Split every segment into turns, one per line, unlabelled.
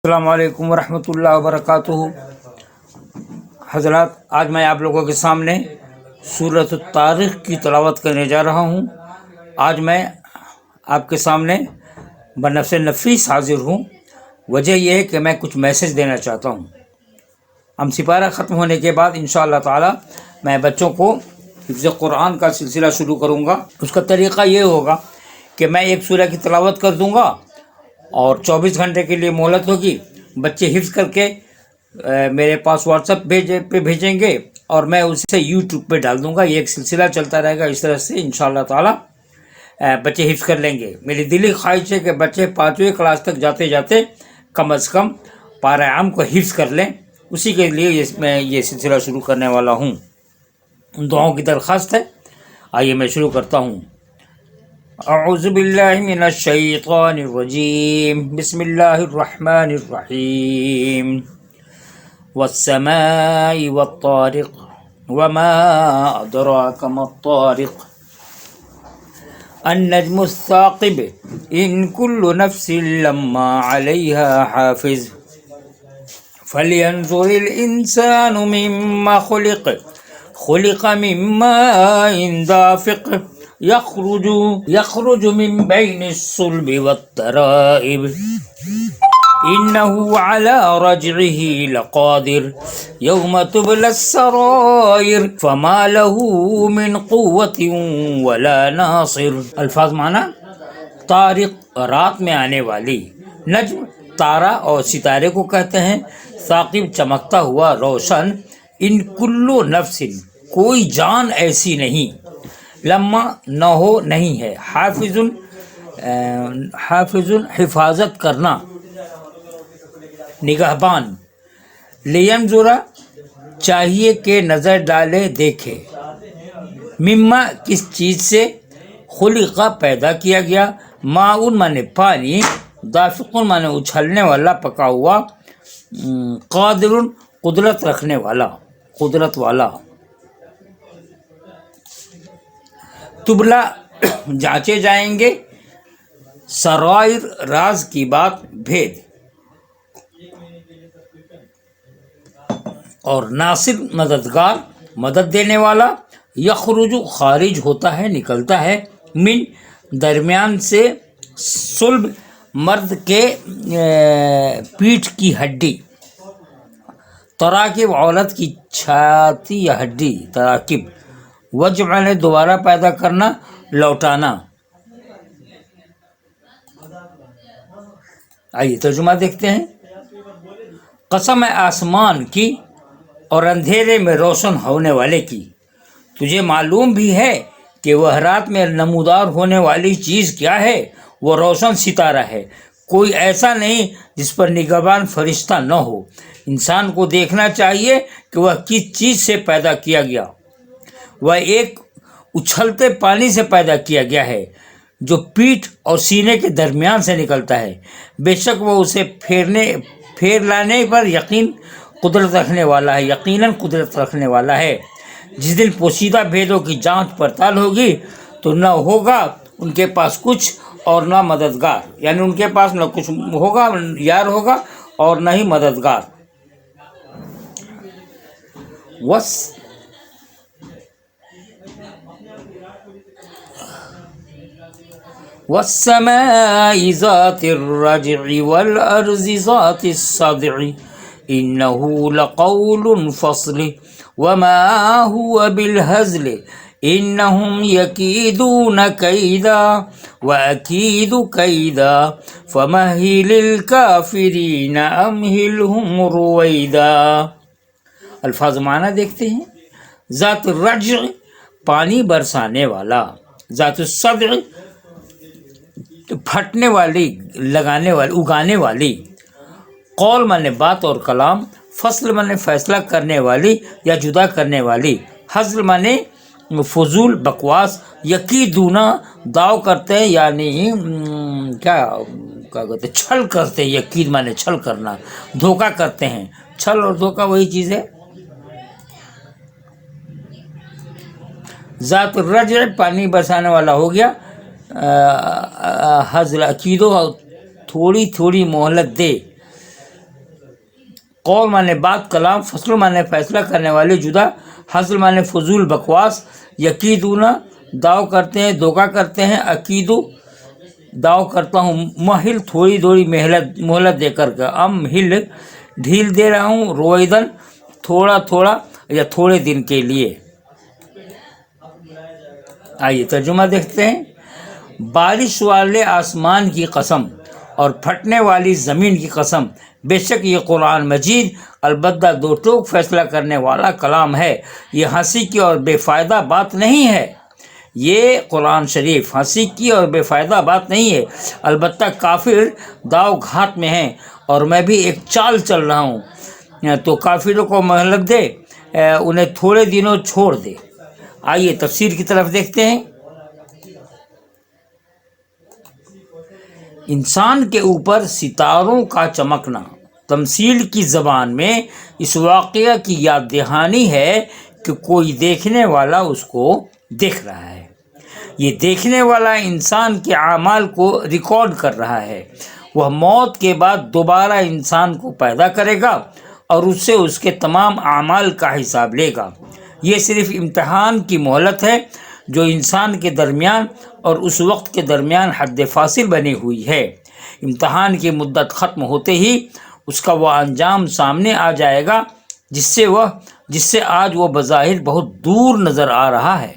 السلام علیکم ورحمۃ اللہ وبرکاتہ۔ حضرات، آج میں آپ لوگوں کے سامنے سورۃ الطارق کی تلاوت کرنے جا رہا ہوں۔ آج میں آپ کے سامنے بنفس نفیس حاضر ہوں۔ وجہ یہ ہے کہ میں کچھ میسج دینا چاہتا ہوں۔ ہم سپارہ ختم ہونے کے بعد انشاءاللہ تعالی میں بچوں کو حفظ قرآن کا سلسلہ شروع کروں گا۔ اس کا طریقہ یہ ہوگا کہ میں ایک سورہ کی تلاوت کر دوں گا اور 24 گھنٹے کے لیے مہلت ہوگی۔ بچے حفظ کر کے میرے پاس واٹس ایپ پہ بھیجیں گے اور میں اسے یوٹیوب پہ ڈال دوں گا۔ یہ ایک سلسلہ چلتا رہے گا۔ اس طرح سے انشاءاللہ تعالی بچے حفظ کر لیں گے۔ میری دلی خواہش ہے کہ بچے 5ویں کلاس تک جاتے جاتے کم از کم پارہ عام کو حفظ کر لیں۔ اسی کے لیے میں یہ سلسلہ شروع کرنے والا ہوں۔ دعاؤں کی درخواست ہے۔ آئیے میں شروع کرتا ہوں۔ اعوذ باللہ من الشیطان الرجیم، بسم اللہ الرحمن الرحیم۔ والسماء والطارق وما ادراک ما الطارق النجم الثاقب ان کل نفس لما علیہا حافظ فلینظر الانسان مما خلق من ماء دافق يخرج من بين الصلب والترائب إنه على رجعه لقادر يوم تبلى السرائر فما له من قوة ولا ناصر۔ الفاظ معنی: طارق رات میں آنے والی، نجم تارہ اور ستارے کو کہتے ہیں، ثاقب چمکتا ہوا روشن، ان کلو نفس کوئی جان ایسی نہیں، لما نہ ہو نہیں ہے، حافظ حفاظت کرنا، نگہبان، لینظرا چاہیے کہ نظر ڈالے دیکھے، مما کس چیز سے، خلقہ پیدا کیا گیا، ماؤن مانے پانی، دافقن مانے اچھلنے والا پکا ہوا، قادر قدرت رکھنے والا، قدرت والا، تبلا جانچے جائیں گے، سرائر راز کی بات، بھید، اور ناصر مددگار مدد دینے والا، یخرج خارج ہوتا ہے نکلتا ہے، من درمیان سے، صلب مرد کے پیٹھ کی ہڈی، تراکب عورت کی چھاتی یا ہڈی، تراکب، وجع نے دوبارہ پیدا کرنا، لوٹانا۔ آئیے ترجمہ دیکھتے ہیں۔ قسم ہے آسمان کی اور اندھیرے میں روشن ہونے والے کی، تجھے معلوم بھی ہے کہ وہ رات میں نمودار ہونے والی چیز کیا ہے، وہ روشن ستارہ ہے، کوئی ایسا نہیں جس پر نگہبان فرشتہ نہ ہو۔ انسان کو دیکھنا چاہیے کہ وہ کس چیز سے پیدا کیا گیا۔ وہ ایک اچھلتے پانی سے پیدا کیا گیا ہے جو پیٹھ اور سینے کے درمیان سے نکلتا ہے، بے شک وہ اسے پھیر لانے پر یقیناً قدرت رکھنے والا ہے۔ جس دن پوشیدہ بھیدوں کی جانچ پڑتال ہوگی تو نہ ہوگا ان کے پاس کچھ اور نہ مددگار، یعنی ان کے پاس نہ کچھ ہوگا یار ہوگا اور نہ ہی مددگار۔ والسماء ذات الرجع والأرض ذات الصدع إنه لقول فصل وما هو بالهزل إنهم يكيدون كيدا وأكيد كيدا فمهل الكافرين أمهلهم رويدا۔ الفاظ معنی دیکھتے ہیں۔ ذات الرجع پانی برسانے والا، ذات الصدع پھٹنے والی، لگانے والی، اگانے والی، قول مانے بات اور کلام، فصل مانے فیصلہ کرنے والی یا جدا کرنے والی، حزل مانے فضول بکواس، یکیدونا داؤ کرتے ہیں، یعنی کیا کہتے ہیں، چھل کرتے ہیں، یکید مانے چھل کرنا، دھوکہ کرتے ہیں۔ چھل اور دھوکہ وہی چیز ہے۔ ذات الرجع پانی برسانے والا ہو گیا، حضر عقیدو تھوڑی تھوڑی مہلت دے، قول مانے بات کلام، فصل مانے فیصلہ کرنے والے جدا، حصل مانے فضول بکواس، یقیدون دعو کرتے ہیں دھوکہ کرتے ہیں، عقیدو دعو کرتا ہوں، مہل تھوڑی تھوڑی مہلت دے کر کے، ہل ڈھیل دے رہا ہوں، رویدن تھوڑا تھوڑا یا تھوڑے دن کے لیے۔ آئیے ترجمہ دیکھتے ہیں۔ بارش والے آسمان کی قسم اور پھٹنے والی زمین کی قسم، بے شک یہ قرآن مجید البتہ دو ٹوک فیصلہ کرنے والا کلام ہے، یہ ہنسی کی اور بے فائدہ بات نہیں ہے۔ یہ قرآن شریف ہنسی کی اور بے فائدہ بات نہیں ہے، البتہ کافر داؤ گھات میں ہیں، اور میں بھی ایک چال چل رہا ہوں، تو کافروں کو مہلت دے، انہیں تھوڑے دنوں چھوڑ دے۔ آئیے تفسیر کی طرف دیکھتے ہیں۔ انسان کے اوپر ستاروں کا چمکنا تمثیل کی زبان میں اس واقعہ کی یاد دہانی ہے کہ کوئی دیکھنے والا اس کو دیکھ رہا ہے۔ یہ دیکھنے والا انسان کے اعمال کو ریکارڈ کر رہا ہے۔ وہ موت کے بعد دوبارہ انسان کو پیدا کرے گا اور اس سے اس کے تمام اعمال کا حساب لے گا۔ یہ صرف امتحان کی مہلت ہے جو انسان کے درمیان اور اس وقت کے درمیان حد فاصل بنی ہوئی ہے۔ امتحان کی مدت ختم ہوتے ہی اس کا وہ انجام سامنے آ جائے گا جس سے آج وہ بظاہر بہت دور نظر آ رہا ہے۔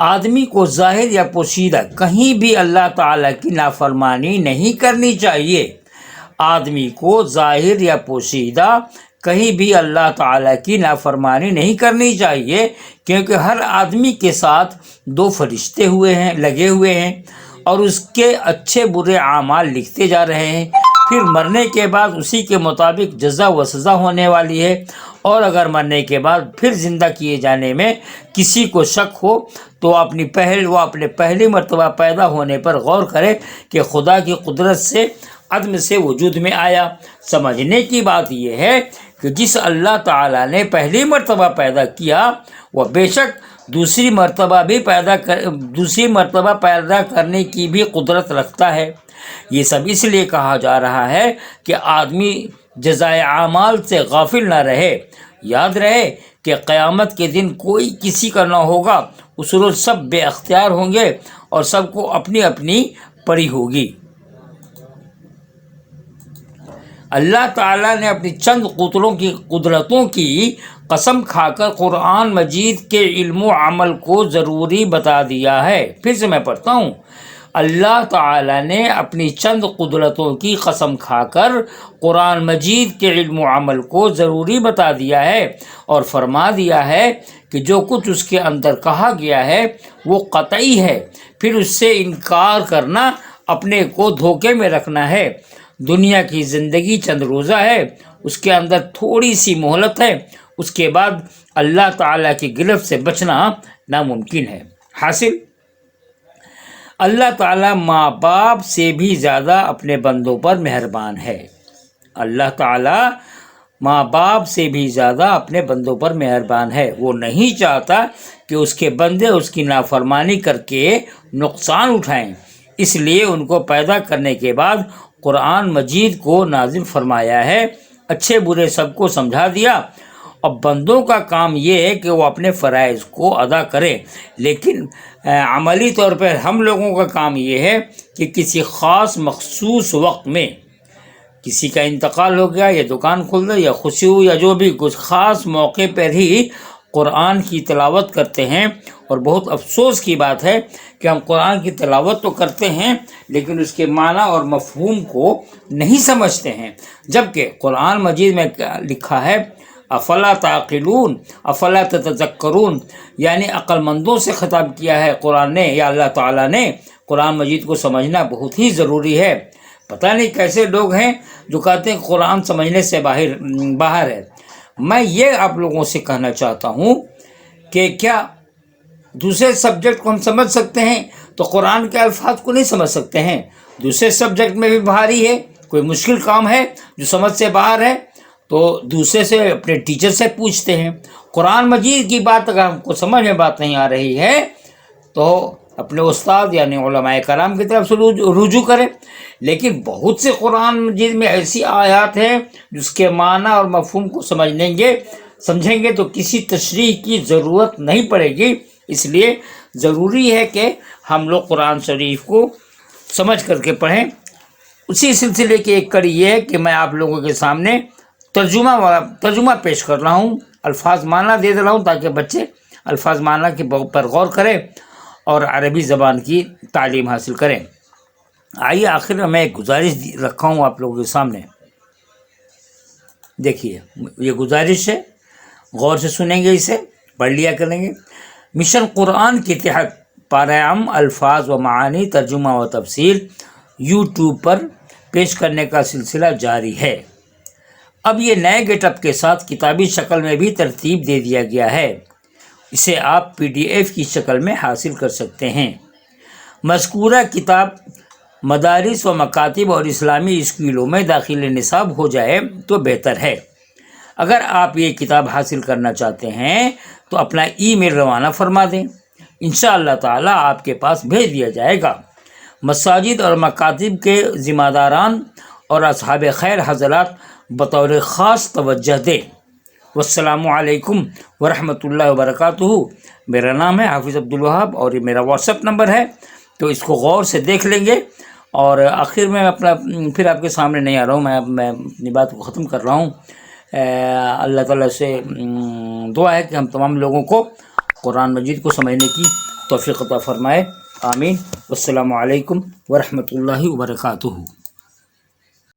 آدمی کو ظاہر یا پوشیدہ کہیں بھی اللہ تعالیٰ کی نافرمانی نہیں کرنی چاہیے۔ آدمی کو ظاہر یا پوشیدہ کہیں بھی اللہ تعالیٰ کی نافرمانی نہیں کرنی چاہیے، کیونکہ ہر آدمی کے ساتھ دو فرشتے لگے ہوئے ہیں اور اس کے اچھے برے اعمال لکھتے جا رہے ہیں۔ پھر مرنے کے بعد اسی کے مطابق جزا و سزا ہونے والی ہے، اور اگر مرنے کے بعد پھر زندہ کیے جانے میں کسی کو شک ہو تو وہ اپنے پہلی مرتبہ پیدا ہونے پر غور کرے کہ خدا کی قدرت سے عدم سے وجود میں آیا۔ سمجھنے کی بات یہ ہے کہ جس اللہ تعالیٰ نے پہلی مرتبہ پیدا کیا وہ بے شک دوسری مرتبہ پیدا کرنے کی بھی قدرت رکھتا ہے۔ یہ سب اس لیے کہا جا رہا ہے کہ آدمی جزائے اعمال سے غافل نہ رہے۔ یاد رہے کہ قیامت کے دن کوئی کسی کا نہ ہوگا، اس روز سب بے اختیار ہوں گے اور سب کو اپنی اپنی پڑی ہوگی۔ اللہ تعالیٰ نے اپنی چند قدرتوں کی قسم کھا کر قرآن مجید کے علم و عمل کو ضروری بتا دیا ہے۔ پھر سے میں پڑھتا ہوں۔ اللہ تعالیٰ نے اپنی چند قدرتوں کی قسم کھا کر قرآن مجید کے علم و عمل کو ضروری بتا دیا ہے، اور فرما دیا ہے کہ جو کچھ اس کے اندر کہا گیا ہے وہ قطعی ہے، پھر اس سے انکار کرنا اپنے کو دھوکے میں رکھنا ہے۔ دنیا کی زندگی چند روزہ ہے، اس کے اندر تھوڑی سی مہلت ہے، اس کے بعد اللہ تعالیٰ کی گرفت سے بچنا ناممکن ہے۔ حاصل، اللہ تعالیٰ ماں باپ سے بھی زیادہ اپنے بندوں پر مہربان ہے۔ اللہ تعالیٰ ماں باپ سے بھی زیادہ اپنے بندوں پر مہربان ہے۔ وہ نہیں چاہتا کہ اس کے بندے اس کی نافرمانی کر کے نقصان اٹھائیں، اس لیے ان کو پیدا کرنے کے بعد قرآن مجید کو نازل فرمایا ہے، اچھے برے سب کو سمجھا دیا۔ اب بندوں کا کام یہ ہے کہ وہ اپنے فرائض کو ادا کریں، لیکن عملی طور پر ہم لوگوں کا کام یہ ہے کہ کسی خاص مخصوص وقت میں کسی کا انتقال ہو گیا یا دکان کھل گئی یا خوشی ہو یا جو بھی کچھ خاص موقع پر ہی قرآن کی تلاوت کرتے ہیں۔ اور بہت افسوس کی بات ہے کہ ہم قرآن کی تلاوت تو کرتے ہیں لیکن اس کے معنی اور مفہوم کو نہیں سمجھتے ہیں، جبکہ قرآن مجید میں لکھا ہے افلا تعقلون افلا تتذکرون، یعنی عقل مندوں سے خطاب کیا ہے قرآن نے یا اللہ تعالیٰ نے۔ قرآن مجید کو سمجھنا بہت ہی ضروری ہے۔ پتہ نہیں کیسے لوگ ہیں جو کہتے ہیں قرآن سمجھنے سے باہر ہے۔ میں یہ آپ لوگوں سے کہنا چاہتا ہوں کہ کیا دوسرے سبجیکٹ کو ہم سمجھ سکتے ہیں تو قرآن کے الفاظ کو نہیں سمجھ سکتے ہیں؟ دوسرے سبجیکٹ میں بھی بھاری ہے، کوئی مشکل کام ہے جو سمجھ سے باہر ہے تو دوسرے سے اپنے ٹیچر سے پوچھتے ہیں۔ قرآن مجید کی بات اگر ہم کو سمجھ میں بات نہیں آ رہی ہے تو اپنے استاد یعنی علماء کرام کی طرف سے رجوع کریں. لیکن بہت سے قرآن مجید میں ایسی آیات ہیں جس کے معنی اور مفہوم کو سمجھیں گے تو کسی تشریح کی ضرورت نہیں پڑے گی. اس لیے ضروری ہے کہ ہم لوگ قرآن شریف کو سمجھ کر کے پڑھیں. اسی سلسلے کی ایک کڑی یہ ہے کہ میں آپ لوگوں کے سامنے ترجمہ پیش کر رہا ہوں، الفاظ معنی دے رہا ہوں تاکہ بچے الفاظ معنی کے پر غور کریں اور عربی زبان کی تعلیم حاصل کریں. آئیے آخر میں ایک گزارش رکھا ہوں آپ لوگوں کے سامنے. دیکھیے یہ گزارش ہے، غور سے سنیں گے، اسے پڑھ لیا کریں گے. مشن قرآن کے تحت پارہ الفاظ و معانی ترجمہ و تفسیر یوٹیوب پر پیش کرنے کا سلسلہ جاری ہے. اب یہ نئے گیٹ اپ کے ساتھ کتابی شکل میں بھی ترتیب دے دیا گیا ہے. اسے آپ PDF کی شکل میں حاصل کر سکتے ہیں. مذکورہ کتاب مدارس و مکاتب اور اسلامی اسکولوں میں داخل نصاب ہو جائے تو بہتر ہے. اگر آپ یہ کتاب حاصل کرنا چاہتے ہیں تو اپنا ای میل روانہ فرما دیں، انشاءاللہ تعالیٰ آپ کے پاس بھیج دیا جائے گا. مساجد اور مکاتب کے ذمہ داران اور اصحاب خیر حضرات بطور خاص توجہ دیں. والسلام علیکم ورحمۃ اللہ وبرکاتہ. میرا نام ہے حافظ عبدالوہاب اور یہ میرا واٹس ایپ نمبر ہے، تو اس کو غور سے دیکھ لیں گے. اور آخر میں پھر آپ کے سامنے نہیں آ رہا ہوں، میں اپنی بات کو ختم کر رہا ہوں. اللہ تعالیٰ سے دعا ہے کہ ہم تمام لوگوں کو قرآن مجید کو سمجھنے کی توفیق عطا فرمائے. آمین. والسلام علیکم ورحمۃ اللہ وبرکاتہ.